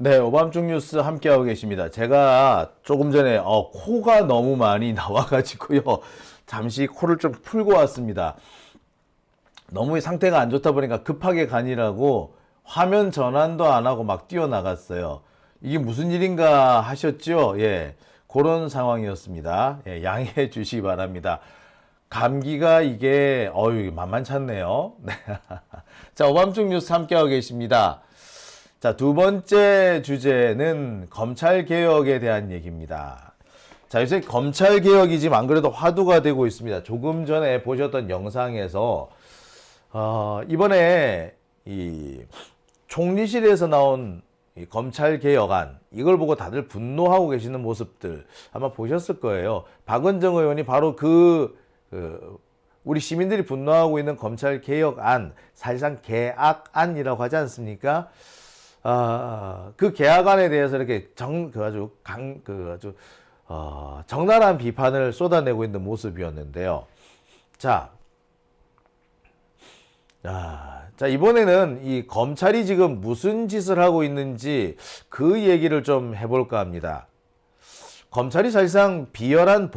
네, 오밤중 뉴스 함께하고 계십니다. 제가 조금 전에 코가 너무 많이 나와가지고요. 잠시 코를 좀 풀고 왔습니다. 너무 상태가 안 좋다 보니까 급하게 가니라고 화면 전환도 안 하고 막 뛰어나갔어요. 이게 무슨 일인가 하셨죠? 예, 그런 상황이었습니다. 예, 양해해 주시기 바랍니다. 감기가 이게 만만찮네요. 네. 자, 오밤중 뉴스 함께하고 계십니다. 자, 두 번째 주제는 검찰개혁에 대한 얘기입니다. 자, 요새 검찰개혁이 지금 안 그래도 화두가 되고 있습니다. 조금 전에 보셨던 영상에서, 이번에 이 총리실에서 나온 이 검찰개혁안, 이걸 보고 다들 분노하고 계시는 모습들 아마 보셨을 거예요. 박은정 의원이 바로 우리 시민들이 분노하고 있는 검찰개혁안, 사실상 개악안이라고 하지 않습니까? 그 계약안에 대해서 이렇게 적나라한 비판을 쏟아내고 있는 모습이었는데요. 자, 이번에는 이 검찰이 지금 무슨 짓을 하고 있는지 그 얘기를 좀 해볼까 합니다. 검찰이 사실상 비열한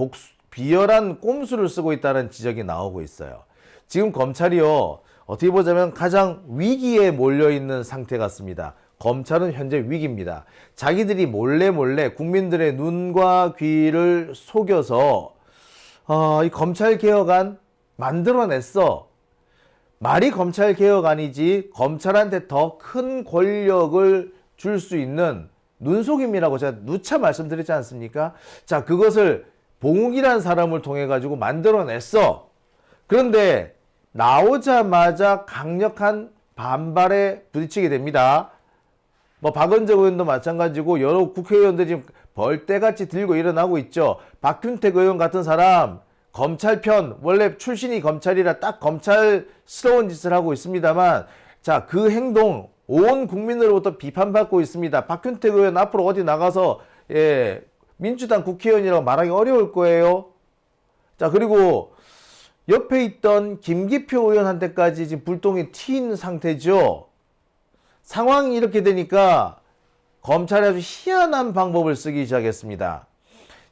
꼼수를 쓰고 있다는 지적이 나오고 있어요. 지금 검찰이요, 어떻게 보자면 가장 위기에 몰려있는 상태 같습니다. 검찰은 현재 위기입니다. 자기들이 몰래 국민들의 눈과 귀를 속여서 이 검찰개혁안 만들어냈어. 말이 검찰개혁안이지 검찰한테 더 큰 권력을 줄 수 있는 눈속임이라고 제가 누차 말씀드렸지 않습니까? 자, 그것을 봉욱이라는 사람을 통해 가지고 만들어냈어. 그런데 나오자마자 강력한 반발에 부딪히게 됩니다. 뭐 박은정 의원도 마찬가지고 여러 국회의원들이 지금 벌떼같이 들고 일어나고 있죠. 박균택 의원 같은 사람 검찰 편, 원래 출신이 검찰이라 딱 검찰스러운 짓을 하고 있습니다만, 자, 그 행동 온 국민으로부터 비판받고 있습니다. 박균택 의원 앞으로 어디 나가서 민주당 국회의원이라고 말하기 어려울 거예요. 자, 그리고 옆에 있던 김기표 의원한테까지 지금 불똥이 튄 상태죠. 상황이 이렇게 되니까 검찰이 아주 희한한 방법을 쓰기 시작했습니다.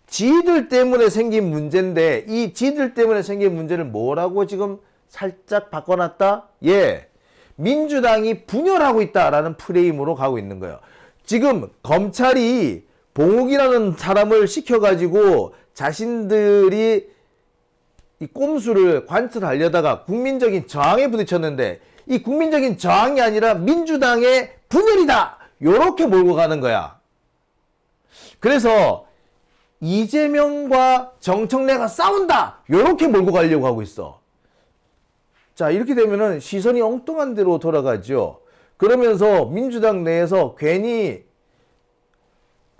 지들 때문에 생긴 문제인데 이 지들 때문에 생긴 문제를 뭐라고 지금 살짝 바꿔놨다? 예, 민주당이 분열하고 있다라는 프레임으로 가고 있는 거예요. 지금 검찰이 봉욱이라는 사람을 시켜가지고 자신들이 이 꼼수를 관철하려다가 국민적인 저항에 부딪혔는데, 이 국민적인 저항이 아니라 민주당의 분열이다! 요렇게 몰고 가는 거야. 그래서 이재명과 정청래가 싸운다! 요렇게 몰고 가려고 하고 있어. 자, 이렇게 되면은 시선이 엉뚱한 데로 돌아가죠. 그러면서 민주당 내에서 괜히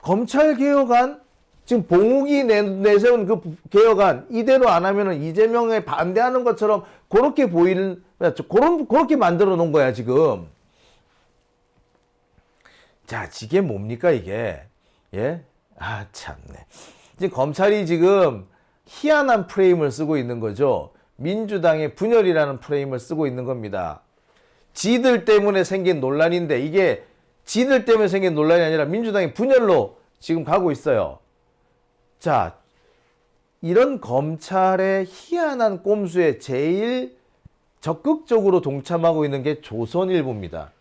검찰개혁안, 지금 봉욱이 내세운 그 개혁안 이대로 안 하면은 이재명에 반대하는 것처럼 그렇게 그렇게 만들어 놓은 거야, 지금. 자, 이게 뭡니까, 이게? 예? 참네. 지금 검찰이 지금 희한한 프레임을 쓰고 있는 거죠. 민주당의 분열이라는 프레임을 쓰고 있는 겁니다. 지들 때문에 생긴 논란인데, 이게 지들 때문에 생긴 논란이 아니라 민주당의 분열로 지금 가고 있어요. 자, 이런 검찰의 희한한 꼼수에 제일 적극적으로 동참하고 있는 게 조선일보입니다.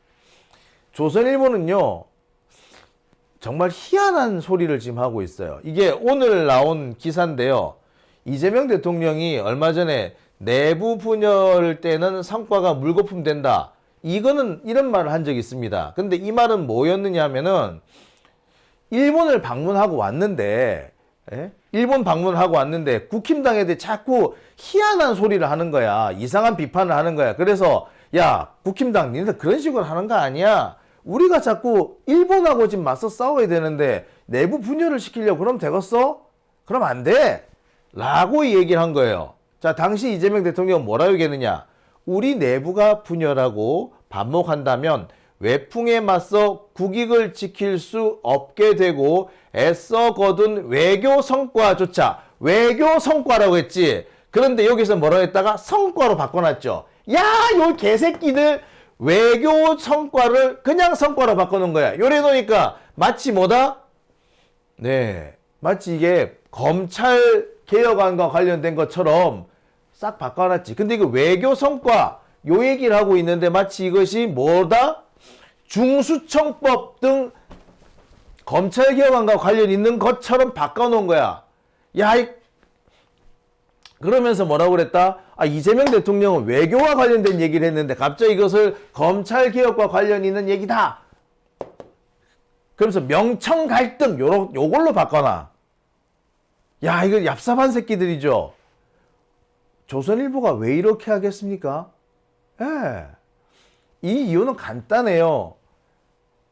조선일보는요, 정말 희한한 소리를 지금 하고 있어요. 이게 오늘 나온 기사인데요. 이재명 대통령이 얼마 전에 내부 분열 때는 성과가 물거품 된다. 이런 말을 한 적이 있습니다. 근데 이 말은 뭐였느냐 하면은, 일본을 방문하고 왔는데, 일본 방문하고 왔는데 국힘당에 대해 자꾸 희한한 소리를 하는 거야. 이상한 비판을 하는 거야. 그래서 야, 국힘당 니네들 그런 식으로 하는 거 아니야. 우리가 자꾸 일본하고 지금 맞서 싸워야 되는데 내부 분열을 시키려고 그러면 되겠어? 그럼 안 돼. 라고 얘기를 한 거예요. 자, 당시 이재명 대통령은 뭐라고 얘기했느냐. 우리 내부가 분열하고 반목한다면 외풍에 맞서 국익을 지킬 수 없게 되고 애써 거둔 외교 성과조차, 외교 성과라고 했지. 그런데 여기서 뭐라고 했다가 성과로 바꿔놨죠. 야, 요 개새끼들 외교 성과를 그냥 성과로 바꾸는 거야. 요래 놓으니까 마치 뭐다? 네, 마치 이게 검찰 개혁안과 관련된 것처럼 싹 바꿔놨지. 근데 이거 외교 성과 요 얘기를 하고 있는데 마치 이것이 뭐다? 중수청법 등 검찰 개혁안과 관련 있는 것처럼 바꿔놓은 거야. 야, 그러면서 뭐라고 그랬다? 이재명 대통령은 외교와 관련된 얘기를 했는데 갑자기 이것을 검찰 개혁과 관련 있는 얘기다. 그러면서 명청 갈등 요걸로 바꿔놔. 야, 이거 얍삽한 새끼들이죠. 조선일보가 왜 이렇게 하겠습니까? 예. 이 이유는 간단해요.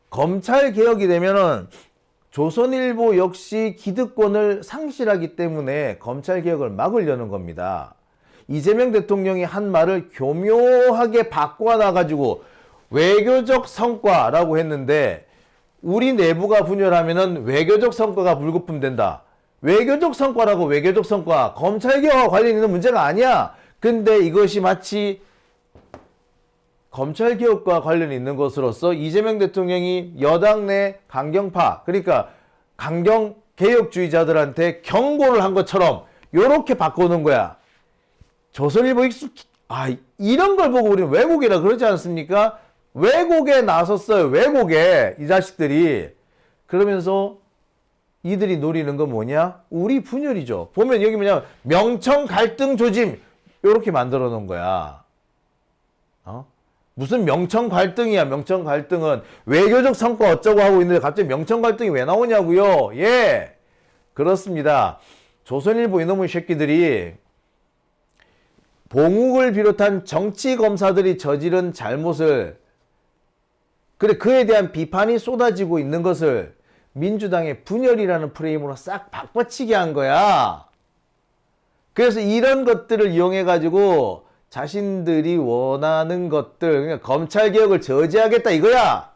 검찰 개혁이 되면은 조선일보 역시 기득권을 상실하기 때문에 검찰 개혁을 막으려는 겁니다. 이재명 대통령이 한 말을 교묘하게 바꿔놔가지고 외교적 성과라고 했는데 우리 내부가 분열하면은 외교적 성과가 불구품된다. 외교적 성과라고 외교적 성과 검찰 개혁과 관련 있는 문제가 아니야. 근데 이것이 마치 검찰 개혁과 관련 있는 것으로서 이재명 대통령이 여당 내 강경파, 그러니까 강경 개혁주의자들한테 경고를 한 것처럼 요렇게 바꾸는 거야. 조선일보 이런 걸 보고 우리는 왜곡이라 그러지 않습니까? 왜곡에 나섰어요. 왜곡에 이 자식들이. 그러면서 이들이 노리는 건 뭐냐? 우리 분열이죠. 보면 여기 뭐냐면 명청 갈등 조짐 요렇게 만들어 놓은 거야. 무슨 명청 갈등이야. 명청 갈등은 외교적 성과 어쩌고 하고 있는데 갑자기 명청 갈등이 왜 나오냐고요. 예, 그렇습니다. 조선일보 이놈의 새끼들이 봉욱을 비롯한 정치 검사들이 저지른 잘못을 그에 대한 비판이 쏟아지고 있는 것을 민주당의 분열이라는 프레임으로 싹 바꿔치기 한 거야. 그래서 이런 것들을 이용해 가지고 자신들이 원하는 것들, 그러니까 검찰개혁을 저지하겠다 이거야.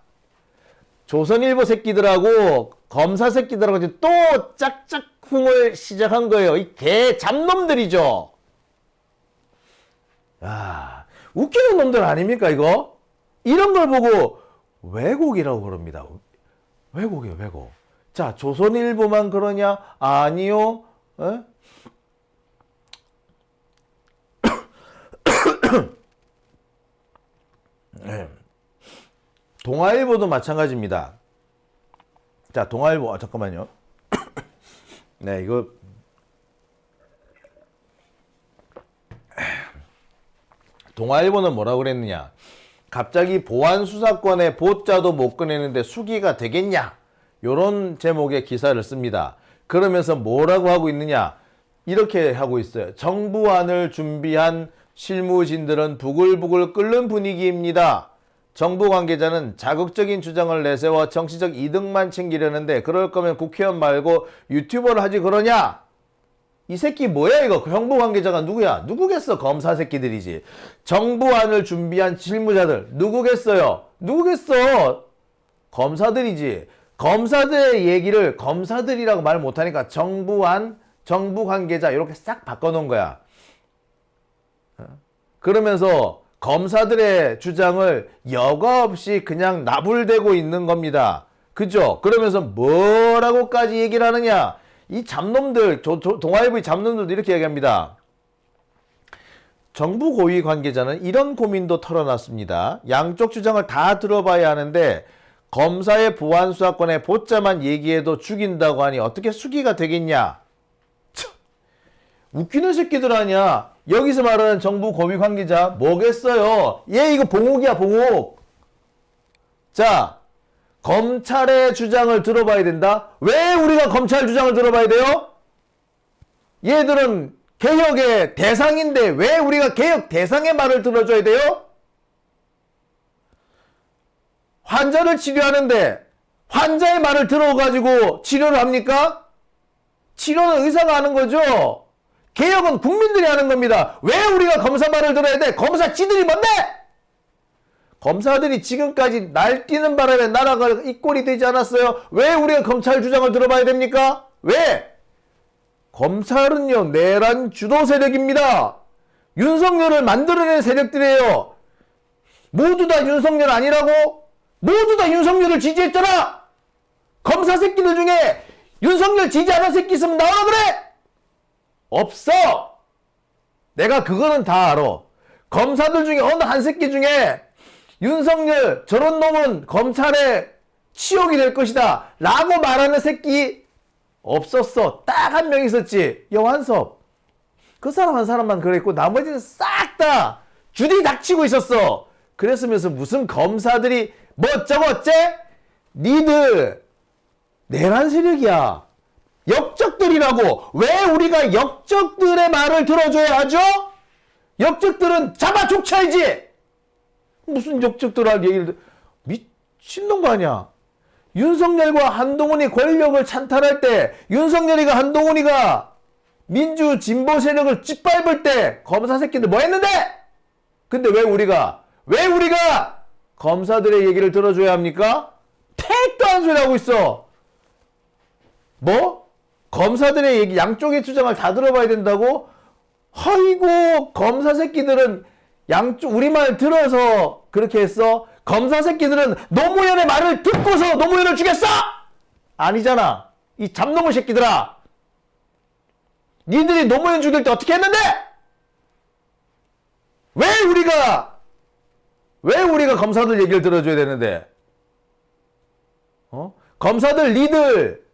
조선일보 새끼들하고 검사 새끼들하고 또 짝짝꿍을 시작한 거예요. 이 개 잡놈들이죠. 야, 웃기는 놈들 아닙니까 이거? 이런 걸 보고 왜곡이라고 그럽니다. 왜곡이에요, 왜곡. 자, 조선일보만 그러냐? 아니요. 에? 네. 동아일보도 마찬가지입니다. 자, 동아일보, 잠깐만요. 네, 이거. 동아일보는 뭐라고 그랬느냐. 갑자기 보안수사권의 보자도 못 꺼내는데 수기가 되겠냐. 요런 제목의 기사를 씁니다. 그러면서 뭐라고 하고 있느냐. 이렇게 하고 있어요. 정부안을 준비한 실무진들은 부글부글 끓는 분위기입니다. 정부 관계자는 자극적인 주장을 내세워 정치적 이득만 챙기려는데 그럴 거면 국회의원 말고 유튜버를 하지 그러냐? 이 새끼 뭐야 이거? 정부 관계자가 누구야? 누구겠어? 검사 새끼들이지. 정부안을 준비한 실무자들 누구겠어요? 누구겠어? 검사들이지. 검사들의 얘기를 검사들이라고 말 못하니까 정부안, 정부 관계자 이렇게 싹 바꿔놓은 거야. 그러면서 검사들의 주장을 여과 없이 그냥 나불대고 있는 겁니다. 그죠? 그러면서 뭐라고까지 얘기를 하느냐? 이 잡놈들, 동아일보의 잡놈들도 이렇게 얘기합니다. 정부 고위 관계자는 이런 고민도 털어놨습니다. 양쪽 주장을 다 들어봐야 하는데 검사의 보안수사권의 보자만 얘기해도 죽인다고 하니 어떻게 수기가 되겠냐? 참, 웃기는 새끼들 아니야. 여기서 말하는 정부 고위 관계자 뭐겠어요? 얘 이거 봉욱이야, 봉욱. 자, 검찰의 주장을 들어봐야 된다. 왜 우리가 검찰 주장을 들어봐야 돼요? 얘들은 개혁의 대상인데 왜 우리가 개혁 대상의 말을 들어줘야 돼요? 환자를 치료하는데 환자의 말을 들어가지고 치료를 합니까? 치료는 의사가 하는 거죠. 개혁은 국민들이 하는 겁니다. 왜 우리가 검사 말을 들어야 돼? 검사 지들이 뭔데? 검사들이 지금까지 날뛰는 바람에 나라가 이 꼴이 되지 않았어요? 왜 우리가 검찰 주장을 들어봐야 됩니까? 왜? 검찰은요, 내란 주도 세력입니다. 윤석열을 만들어낸 세력들이에요. 모두 다 윤석열 아니라고? 모두 다 윤석열을 지지했잖아. 검사 새끼들 중에 윤석열 지지하는 새끼 있으면 나오라 그래. 없어. 내가 그거는 다 알아. 검사들 중에 어느 한 새끼 중에 윤석열 저런 놈은 검찰의 치욕이 될 것이다 라고 말하는 새끼 없었어. 딱 한 명 있었지. 여환섭. 그 사람 한 사람만 그랬고 나머지는 싹 다 주디 닥치고 있었어. 그랬으면서 무슨 검사들이 뭐 어쩌고 어째? 니들 내란 세력이야. 역적들이라고. 왜 우리가 역적들의 말을 들어줘야 하죠? 역적들은 잡아 족쳐야지. 무슨 역적들할 얘기를 미친놈 거 아니야. 윤석열과 한동훈이 권력을 찬탈할 때, 윤석열이가 한동훈이가 민주 진보 세력을 짓밟을 때 검사 새끼들 뭐 했는데? 근데 왜 우리가 검사들의 얘기를 들어줘야 합니까? 택도 안 소리 하고 있어. 뭐? 검사들의 얘기, 양쪽의 주장을 다 들어봐야 된다고? 아이고, 검사 새끼들은 양쪽, 우리 말 들어서 그렇게 했어? 검사 새끼들은 노무현의 말을 듣고서 노무현을 죽였어! 아니잖아. 이 잡놈의 새끼들아. 니들이 노무현 죽일 때 어떻게 했는데? 왜 우리가 검사들 얘기를 들어줘야 되는데? 검사들 니들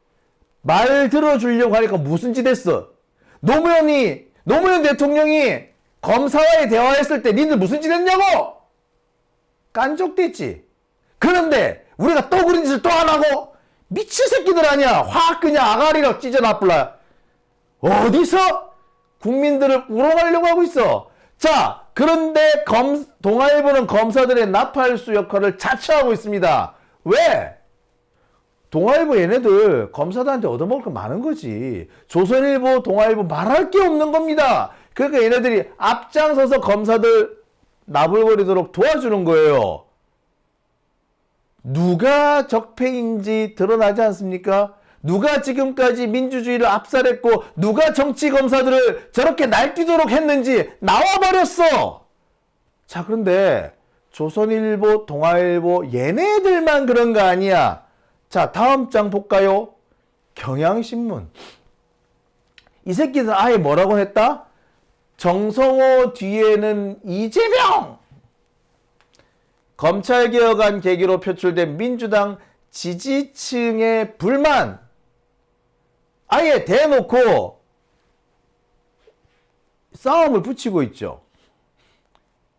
말 들어주려고 하니까 무슨 짓 했어? 노무현 대통령이 검사와의 대화했을 때 니들 무슨 짓 했냐고? 깐족됐지. 그런데 우리가 또 그런 짓을 또 안 하고 미친 새끼들 아니야. 확 그냥 아가리로 찢어놔불라. 어디서 국민들을 우롱하려고 하고 있어. 자, 그런데 동아일보는 검사들의 나팔수 역할을 자처하고 있습니다. 왜? 동아일보 얘네들 검사들한테 얻어먹을 거 많은 거지. 조선일보, 동아일보 말할 게 없는 겁니다. 그러니까 얘네들이 앞장서서 검사들 나불거리도록 도와주는 거예요. 누가 적폐인지 드러나지 않습니까? 누가 지금까지 민주주의를 압살했고 누가 정치 검사들을 저렇게 날뛰도록 했는지 나와버렸어. 자, 그런데 조선일보, 동아일보 얘네들만 그런 거 아니야. 자, 다음 장 볼까요? 경향신문. 이 새끼들 아예 뭐라고 했다? 정성호 뒤에는 이재명! 검찰개혁안 계기로 표출된 민주당 지지층의 불만 아예 대놓고 싸움을 붙이고 있죠.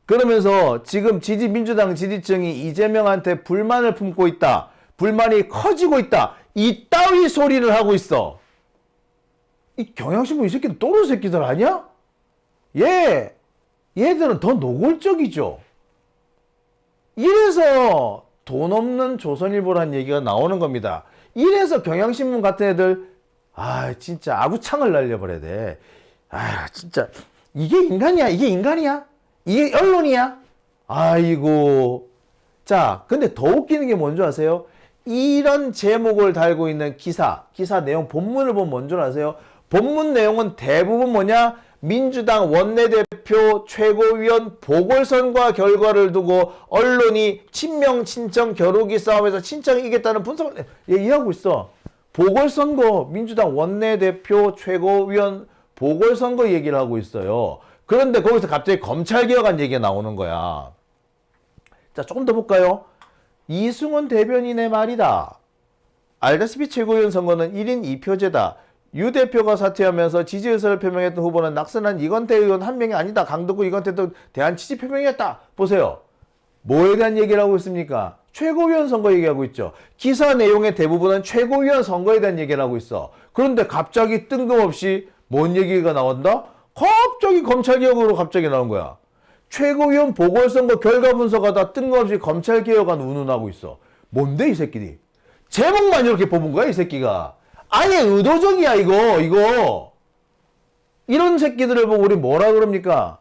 그러면서 지금 민주당 지지층이 이재명한테 불만을 품고 있다. 불만이 커지고 있다. 이따위 소리를 하고 있어. 이 경향신문 이 새끼들 또르 새끼들 아니야? 얘들은 더 노골적이죠. 이래서 돈 없는 조선일보란 얘기가 나오는 겁니다. 이래서 경향신문 같은 애들 진짜 아구창을 날려버려야 돼. 진짜 이게 인간이야? 이게 인간이야? 이게 언론이야? 아이고. 자, 근데 더 웃기는 게 뭔지 아세요? 이런 제목을 달고 있는 기사 내용 본문을 보면 뭔지 아세요? 본문 내용은 대부분 뭐냐? 민주당 원내대표 최고위원 보궐선거 결과를 두고 언론이 친명 친정 겨루기 싸움에서 친정이 이겼다는 분석을 얘기하고 있어. 보궐선거 민주당 원내대표 최고위원 보궐선거 얘기를 하고 있어요. 그런데 거기서 갑자기 검찰개혁안 얘기가 나오는 거야. 자, 조금 더 볼까요? 이승원 대변인의 말이다. 알다시피 최고위원 선거는 1인 2표제다. 유 대표가 사퇴하면서 지지 의사를 표명했던 후보는 낙선한 이건태 의원 한 명이 아니다. 강덕구 이건태도 대한 지지 표명이었다. 보세요. 뭐에 대한 얘기를 하고 있습니까? 최고위원 선거 얘기하고 있죠. 기사 내용의 대부분은 최고위원 선거에 대한 얘기를 하고 있어. 그런데 갑자기 뜬금없이 뭔 얘기가 나온다? 갑자기 검찰개혁으로 갑자기 나온 거야. 최고위원 보궐선거 결과 분석하다 뜬금없이 검찰개혁안 운운하고 있어. 뭔데 이 새끼들이? 제목만 이렇게 뽑은 거야 이 새끼가. 아예 의도적이야 이거. 이런 새끼들을 보고 우리 뭐라 그럽니까?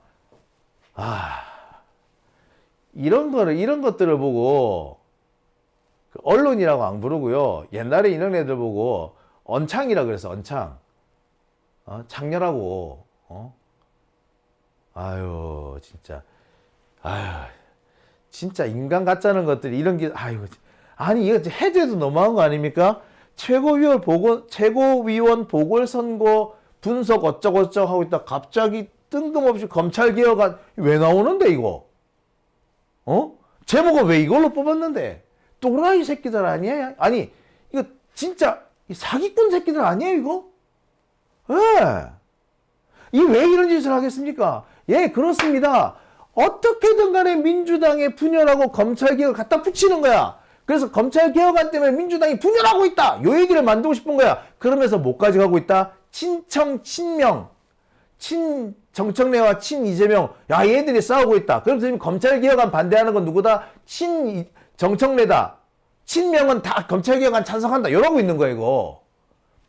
이런 것들을 보고 언론이라고 안 부르고요. 옛날에 이런 애들 보고 언창이라 그랬어. 언창. 창녀라고. 아유 진짜. 진짜 인간 같자는 것들이 이런 게 아이고 아니 이거 해제도 너무한 거 아닙니까? 최고위원 보궐선거 분석 어쩌고저쩌고 하고 있다 갑자기 뜬금없이 검찰개혁안 왜 나오는데 이거? 제목은 왜 이걸로 뽑았는데? 또라이 새끼들 아니에요? 아니 이거 진짜 사기꾼 새끼들 아니에요 이거? 예. 이 왜 이런 짓을 하겠습니까? 예, 그렇습니다. 어떻게든 간에 민주당의 분열하고 검찰개혁을 갖다 붙이는 거야. 그래서 검찰개혁안 때문에 민주당이 분열하고 있다. 요 얘기를 만들고 싶은 거야. 그러면서 뭐까지 가고 있다? 친청, 친명, 정청래와 이재명. 야, 얘들이 싸우고 있다. 그래서 지금 검찰개혁안 반대하는 건 누구다? 정청래다. 친명은 다 검찰개혁안 찬성한다. 이러고 있는 거야, 이거.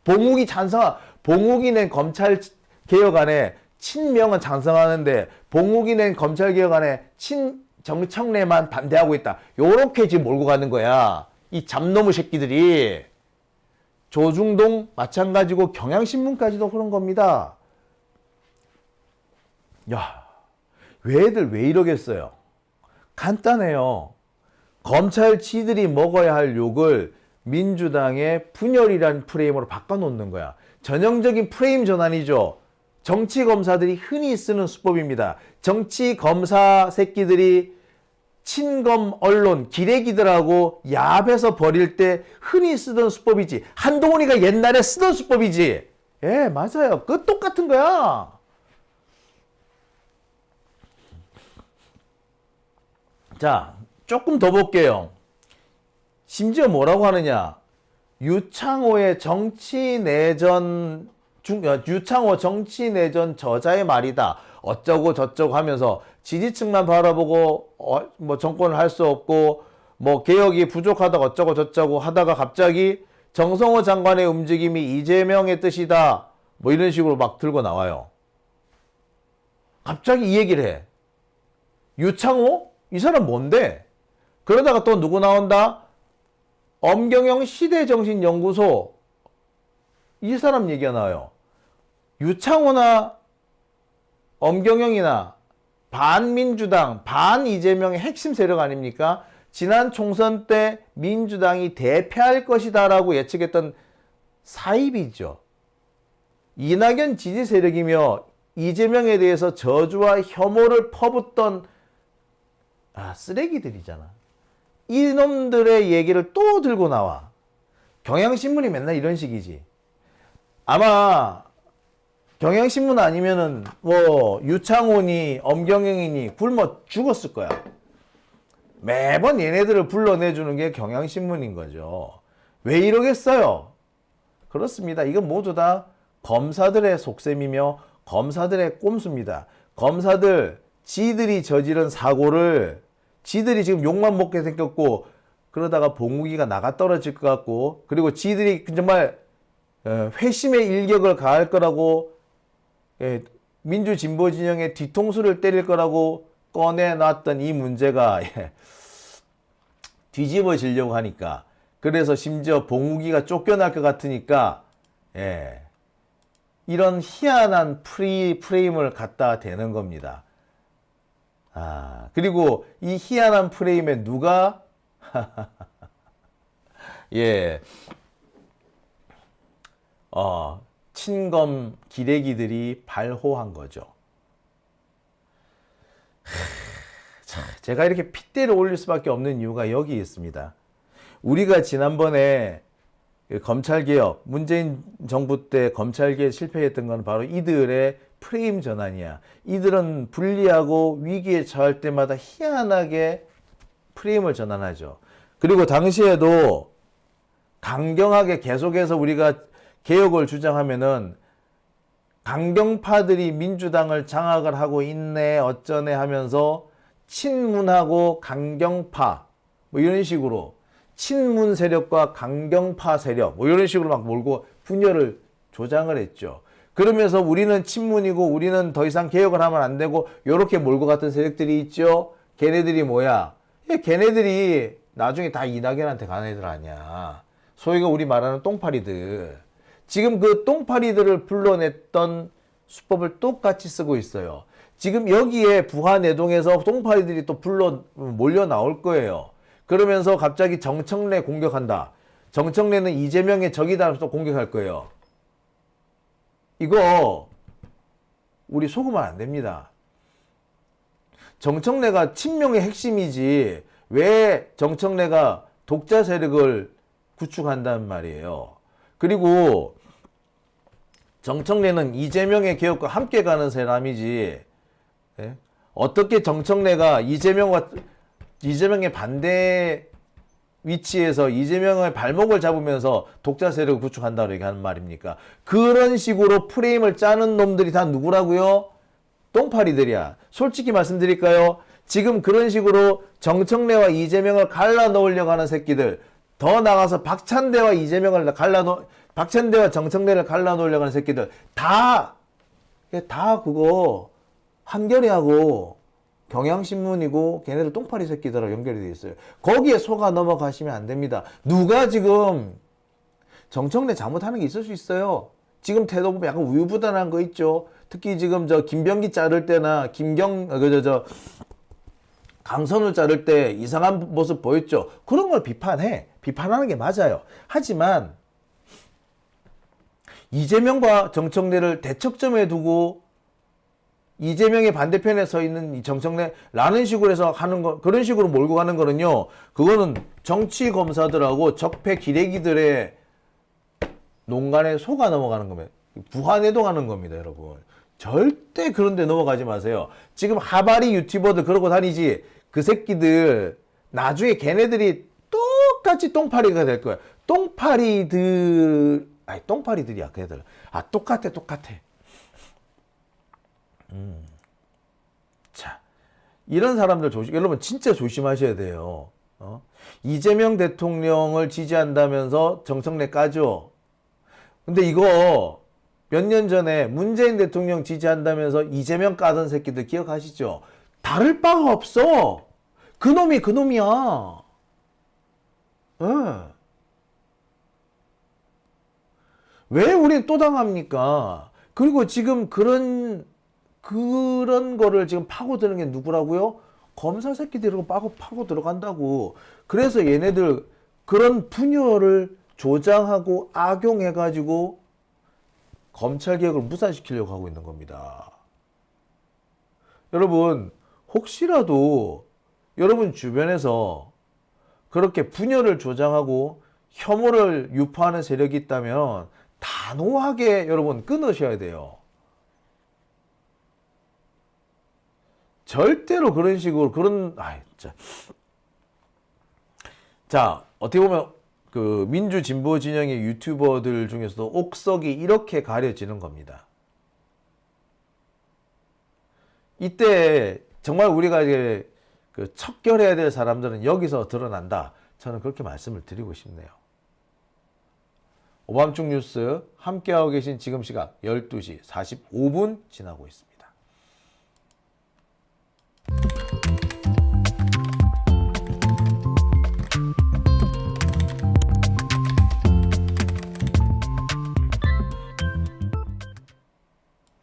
봉욱이 낸 검찰개혁안에 친명은 찬성하는데 봉욱이 낸 검찰개혁안에 정청래만 반대하고 있다. 요렇게 지금 몰고 가는 거야. 이 잡놈의 새끼들이. 조중동 마찬가지고 경향신문까지도 그런 겁니다. 야, 왜들 왜 이러겠어요? 간단해요. 검찰 지들이 먹어야 할 욕을 민주당의 분열이라는 프레임으로 바꿔놓는 거야. 전형적인 프레임 전환이죠. 정치검사들이 흔히 쓰는 수법입니다. 정치검사 새끼들이 친검 언론, 기레기들하고 야합해서 버릴 때 흔히 쓰던 수법이지. 한동훈이가 옛날에 쓰던 수법이지. 예, 맞아요. 그 똑같은 거야. 자, 조금 더 볼게요. 심지어 뭐라고 하느냐. 유창호 정치 내전 저자의 말이다. 어쩌고 저쩌고 하면서 지지층만 바라보고 뭐 정권을 할 수 없고 뭐 개혁이 부족하다 어쩌고 저쩌고 하다가 갑자기 정성호 장관의 움직임이 이재명의 뜻이다. 뭐 이런 식으로 막 들고 나와요. 갑자기 이 얘기를 해. 유창호? 이 사람 뭔데? 그러다가 또 누구 나온다? 엄경영 시대정신연구소. 이 사람 얘기가 나와요. 유창호나 엄경영이나 반민주당, 반이재명의 핵심 세력 아닙니까? 지난 총선 때 민주당이 대패할 것이다라고 예측했던 사입이죠. 이낙연 지지 세력이며 이재명에 대해서 저주와 혐오를 퍼붓던 쓰레기들이잖아. 이놈들의 얘기를 또 들고 나와. 경향신문이 맨날 이런 식이지. 아마 경향신문 아니면은 뭐 유창호니 엄경영이니 굶어 죽었을 거야. 매번 얘네들을 불러내주는 게 경향신문인 거죠. 왜 이러겠어요? 그렇습니다. 이건 모두 다 검사들의 속셈이며 검사들의 꼼수입니다. 검사들 지들이 저지른 사고를 지들이 지금 욕만 먹게 생겼고 그러다가 봉욱이가 나가 떨어질 것 같고 그리고 지들이 정말 회심의 일격을 가할 거라고 민주진보 진영의 뒤통수를 때릴 거라고 꺼내놨던 이 문제가 뒤집어지려고 하니까 그래서 심지어 봉욱이가 쫓겨날 것 같으니까 이런 희한한 프레임을 갖다 대는 겁니다. 그리고 이 희한한 프레임에 누가 친검 기레기들이 발호한 거죠. 제가 이렇게 핏대를 올릴 수밖에 없는 이유가 여기 있습니다. 우리가 지난번에 검찰개혁, 문재인 정부 때 검찰개혁 실패했던 건 바로 이들의 프레임 전환이야. 이들은 불리하고 위기에 처할 때마다 희한하게 프레임을 전환하죠. 그리고 당시에도 강경하게 계속해서 우리가 개혁을 주장하면은 강경파들이 민주당을 장악을 하고 있네 어쩌네 하면서 친문하고 강경파 뭐 이런 식으로 친문 세력과 강경파 세력 뭐 이런 식으로 막 몰고 분열을 조장을 했죠. 그러면서 우리는 친문이고 우리는 더 이상 개혁을 하면 안 되고 이렇게 몰고 갔던 세력들이 있죠. 걔네들이 뭐야? 걔네들이 나중에 다 이낙연한테 가는 애들 아니야. 소위가 우리 말하는 똥파리들. 지금 그 똥파리들을 불러냈던 수법을 똑같이 쓰고 있어요. 지금 여기에 부하내동에서 똥파리들이 또 몰려 나올 거예요. 그러면서 갑자기 정청래 공격한다. 정청래는 이재명의 적이다 하면서 또 공격할 거예요. 이거 우리 속으면 안 됩니다. 정청래가 친명의 핵심이지 왜 정청래가 독자 세력을 구축한단 말이에요. 그리고 정청래는 이재명의 개혁과 함께 가는 사람이지, 예? 어떻게 정청래가 이재명의 반대 위치에서 이재명의 발목을 잡으면서 독자 세력을 구축한다고 얘기하는 말입니까? 그런 식으로 프레임을 짜는 놈들이 다 누구라고요? 똥파리들이야. 솔직히 말씀드릴까요? 지금 그런 식으로 정청래와 이재명을 갈라놓으려고 하는 새끼들, 더 나가서 박찬대와 정청래를 갈라놓으려고 하는 새끼들, 다 그거 한겨레하고 경향신문이고 걔네들 똥파리 새끼들하고 연결이 돼 있어요. 거기에 속아 넘어가시면 안 됩니다. 누가 지금 정청래 잘못하는 게 있을 수 있어요. 지금 태도 보면 약간 우유부단한 거 있죠. 특히 지금 저 김병기 자를 때나 강선우 자를 때 이상한 모습 보였죠. 그런 걸 비판하는 게 맞아요. 하지만 이재명과 정청래를 대척점에 두고 이재명의 반대편에 서 있는 이 정청래라는 식으로 해서 하는 거, 그런 식으로 몰고 가는 거는요, 그거는 정치 검사들하고 적폐 기레기들의 농간에 속아 넘어가는 겁니다. 부하내동하는 겁니다, 여러분. 절대 그런 데 넘어가지 마세요. 지금 하바리 유튜버들 그러고 다니지, 그 새끼들 나중에 걔네들이 똑같이 똥파리가 될 거야. 똥파리들이야, 걔들. 똑같아. 자, 이런 사람들 여러분 진짜 조심하셔야 돼요. 이재명 대통령을 지지한다면서 정청래 까죠. 근데 이거 몇 년 전에 문재인 대통령 지지한다면서 이재명 까던 새끼들 기억하시죠? 다를 바가 없어. 그놈이 그놈이야. 왜 우린 또 당합니까? 그리고 지금 그런 거를 지금 파고드는 게 누구라고요? 검사 새끼들이고 파고 들어간다고. 그래서 얘네들 그런 분열을 조장하고 악용해가지고 검찰개혁을 무산시키려고 하고 있는 겁니다. 여러분, 혹시라도 여러분 주변에서 그렇게 분열을 조장하고 혐오를 유포하는 세력이 있다면 단호하게 여러분 끊으셔야 돼요. 절대로 그런 식으로 자, 어떻게 보면 그 민주 진보 진영의 유튜버들 중에서도 옥석이 이렇게 가려지는 겁니다. 이때 정말 우리가 이제 그 척결해야 될 사람들은 여기서 드러난다. 저는 그렇게 말씀을 드리고 싶네요. 오밤중 뉴스 함께하고 계신 지금 시각 12시 45분 지나고 있습니다.